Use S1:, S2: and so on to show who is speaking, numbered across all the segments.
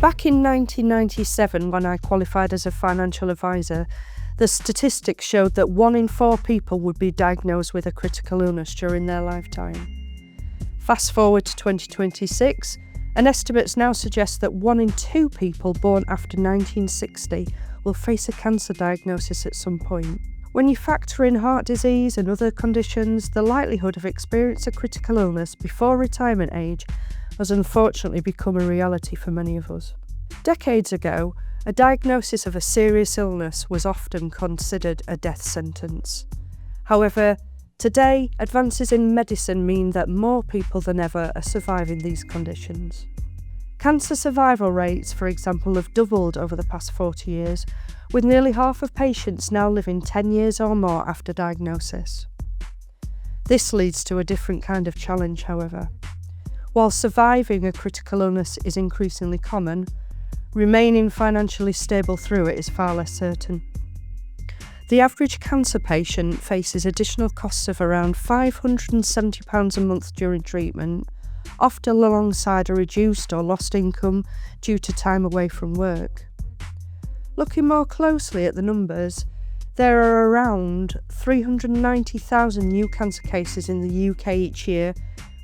S1: Back in 1997, when I qualified as a financial advisor, the statistics showed that 1 in 4 people would be diagnosed with a critical illness during their lifetime. Fast forward to 2026, and estimates now suggest that 1 in 2 people born after 1960 will face a cancer diagnosis at some point. When you factor in heart disease and other conditions, the likelihood of experiencing a critical illness before retirement age has unfortunately become a reality for many of us. Decades ago, a diagnosis of a serious illness was often considered a death sentence. However, today, advances in medicine mean that more people than ever are surviving these conditions. Cancer survival rates, for example, have doubled over the past 40 years, with nearly half of patients now living 10 years or more after diagnosis. This leads to a different kind of challenge, however. While surviving a critical illness is increasingly common, remaining financially stable through it is far less certain. The average cancer patient faces additional costs of around £570 a month during treatment, often alongside a reduced or lost income due to time away from work. Looking more closely at the numbers, there are around 390,000 new cancer cases in the UK each year,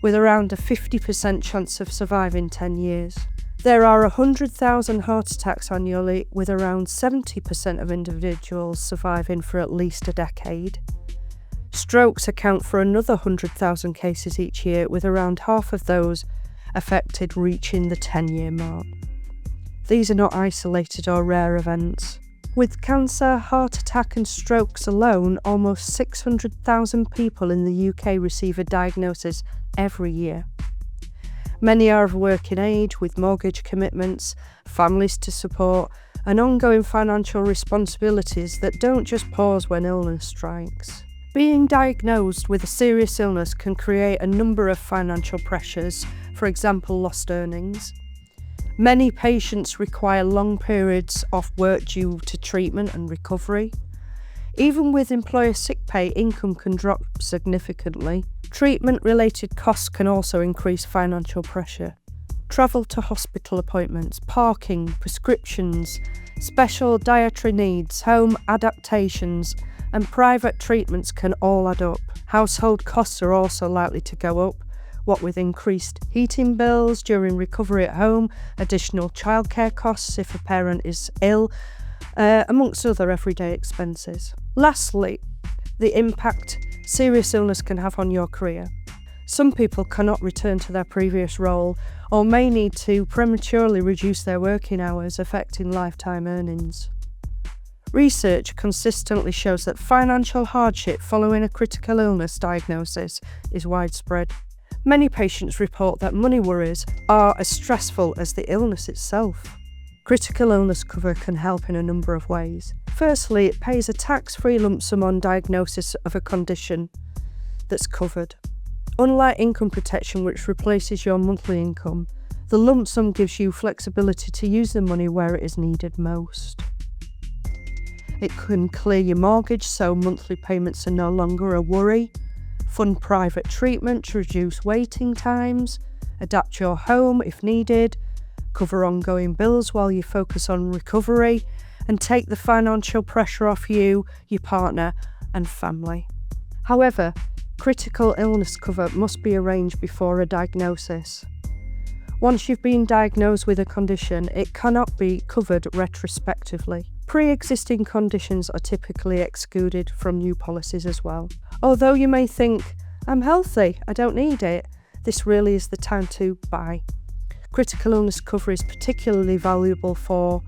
S1: with around a 50% chance of surviving 10 years. There are 100,000 heart attacks annually, with around 70% of individuals surviving for at least a decade. Strokes account for another 100,000 cases each year, with around half of those affected reaching the 10-year mark. These are not isolated or rare events. With cancer, heart attack and strokes alone, almost 600,000 people in the UK receive a diagnosis every year. Many are of working age, with mortgage commitments, families to support, and ongoing financial responsibilities that don't just pause when illness strikes. Being diagnosed with a serious illness can create a number of financial pressures, for example, lost earnings. Many patients require long periods off work due to treatment and recovery. Even with employer sick pay, income can drop significantly. Treatment-related costs can also increase financial pressure. Travel to hospital appointments, parking, prescriptions, special dietary needs, home adaptations, and private treatments can all add up. Household costs are also likely to go up, what with increased heating bills during recovery at home, additional childcare costs if a parent is ill, amongst other everyday expenses. Lastly, the impact serious illness can have on your career. Some people cannot return to their previous role or may need to prematurely reduce their working hours, affecting lifetime earnings. Research consistently shows that financial hardship following a critical illness diagnosis is widespread. Many patients report that money worries are as stressful as the illness itself. Critical illness cover can help in a number of ways. Firstly, it pays a tax-free lump sum on diagnosis of a condition that's covered. Unlike income protection, which replaces your monthly income, the lump sum gives you flexibility to use the money where it is needed most. It can clear your mortgage so monthly payments are no longer a worry, fund private treatment to reduce waiting times, adapt your home if needed, cover ongoing bills while you focus on recovery, and take the financial pressure off you, your partner, and family. However, critical illness cover must be arranged before a diagnosis. Once you've been diagnosed with a condition, it cannot be covered retrospectively. Pre-existing conditions are typically excluded from new policies as well. Although you may think, I'm healthy, I don't need it, this really is the time to buy. Critical illness cover is particularly valuable for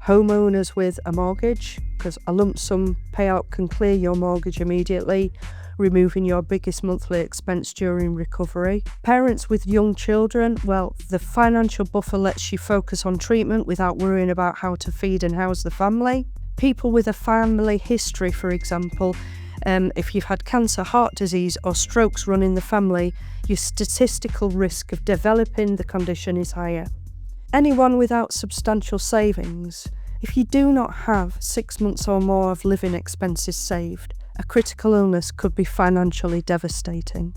S1: homeowners with a mortgage, because a lump sum payout can clear your mortgage immediately, removing your biggest monthly expense during recovery. Parents with young children, well, the financial buffer lets you focus on treatment without worrying about how to feed and house the family. People with a family history, for example, if you've had cancer, heart disease or strokes run in the family, your statistical risk of developing the condition is higher. Anyone without substantial savings, if you do not have 6 months or more of living expenses saved, a critical illness could be financially devastating.